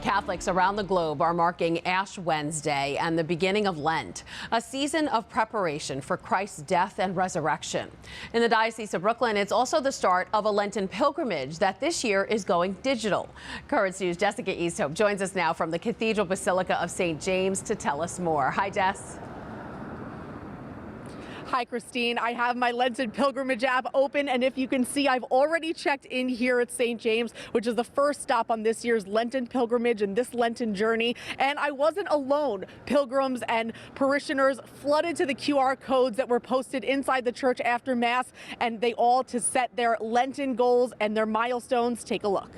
Catholics around the globe are marking Ash Wednesday and the beginning of Lent, a season of preparation for Christ's death and resurrection. In the Diocese of Brooklyn, it's also the start of a Lenten pilgrimage that this year is going digital. Currents News' Jessica Easthope joins us now from the Cathedral Basilica of St. James to tell us more. Hi, Jess. Hi, Christine. I have my Lenten Pilgrimage app open, and if you can see, I've already checked in here at St. James, which is the first stop on this year's Lenten Pilgrimage and this Lenten journey. And I wasn't alone. Pilgrims and parishioners flooded to the QR codes that were posted inside the church after Mass, and they all to set their Lenten goals and their milestones. Take a look.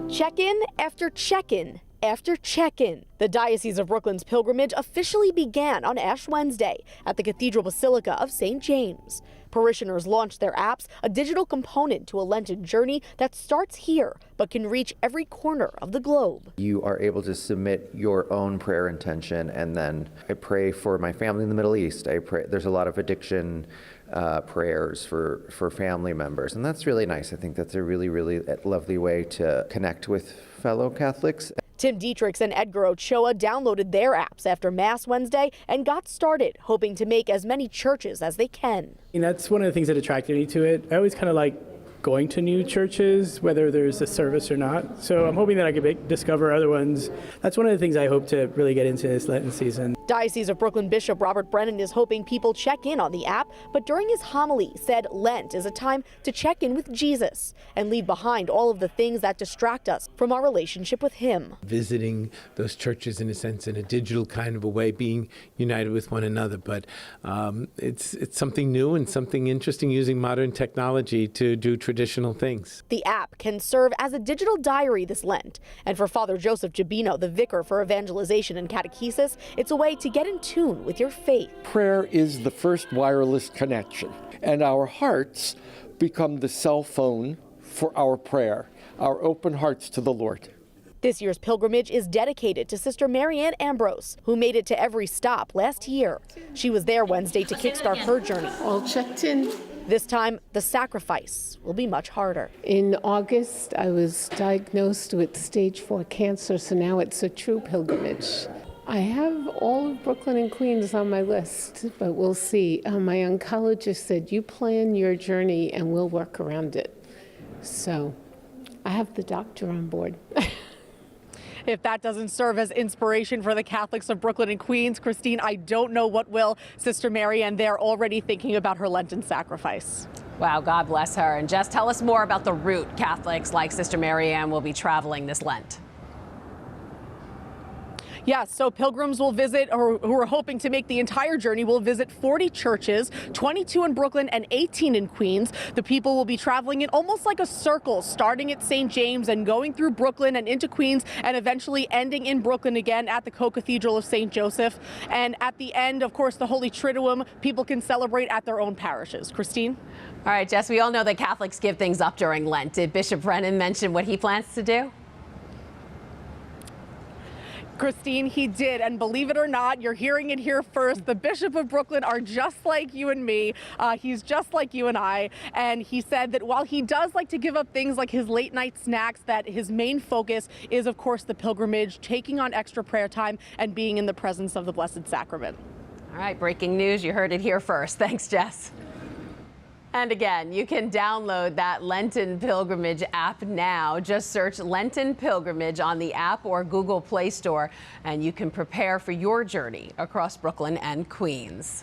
Check-in after check-in after check-in. The Diocese of Brooklyn's pilgrimage officially began on Ash Wednesday at the Cathedral Basilica of St. James. Parishioners launched their apps, a digital component to a Lenten journey that starts here but can reach every corner of the globe. You are able to submit your own prayer intention, and then I pray for my family in the Middle East. I pray. There's a lot of addiction prayers for family members, and that's really nice. I think that's a really lovely way to connect with fellow Catholics. Tim Dietrichs and Edgar Ochoa downloaded their apps after Mass Wednesday and got started, hoping to make as many churches as they can. And that's one of the things that attracted me to it. I always kind of like going to new churches, whether there's a service or not. So I'm hoping that I could discover other ones. That's one of the things I hope to really get into this Lenten season. Diocese of Brooklyn Bishop Robert Brennan is hoping people check in on the app, but during his homily said Lent is a time to check in with Jesus and leave behind all of the things that distract us from our relationship with him. Visiting those churches, in a sense, in a digital kind of a way, being united with one another. But it's something new and something interesting, using modern technology to do traditional things. The app can serve as a digital diary this Lent. And for Father Joseph Gibino, the vicar for evangelization and catechesis, it's a way to get in tune with your faith. Prayer is the first wireless connection, and our hearts become the cell phone for our prayer, our open hearts to the Lord. This year's pilgrimage is dedicated to Sister Marianne Ambrose, who made it to every stop last year. She was there Wednesday to kickstart her journey. All checked in. This time, the sacrifice will be much harder. In August, I was diagnosed with stage 4 cancer, so now it's a true pilgrimage. I have all of Brooklyn and Queens on my list, but we'll see. My oncologist said, you plan your journey and we'll work around it. So I have the doctor on board. If that doesn't serve as inspiration for the Catholics of Brooklyn and Queens, Christine, I don't know what will. Sister Marianne, they're already thinking about her Lenten sacrifice. Wow, God bless her. And Jess, tell us more about the route Catholics like Sister Marianne will be traveling this Lent. Yes, so pilgrims will visit, or who are hoping to make the entire journey, will visit 40 churches, 22 in Brooklyn and 18 in Queens. The people will be traveling in almost like a circle, starting at St. James and going through Brooklyn and into Queens, and eventually ending in Brooklyn again at the Co-Cathedral of St. Joseph. And at the end, of course, the Holy Triduum, people can celebrate at their own parishes. Christine? All right, Jess, we all know that Catholics give things up during Lent. Did Bishop Brennan mention what he plans to do? Christine, he did, and believe it or not, you're hearing it here first. The Bishop of Brooklyn are just like you and me. He's just like you and I, and he said that while he does like to give up things like his late night snacks, that his main focus is, of course, the pilgrimage, taking on extra prayer time, and being in the presence of the Blessed Sacrament. All right, breaking news. You heard it here first. Thanks, Jess. And again, you can download that Lenten Pilgrimage app now. Just search Lenten Pilgrimage on the app or Google Play Store, and you can prepare for your journey across Brooklyn and Queens.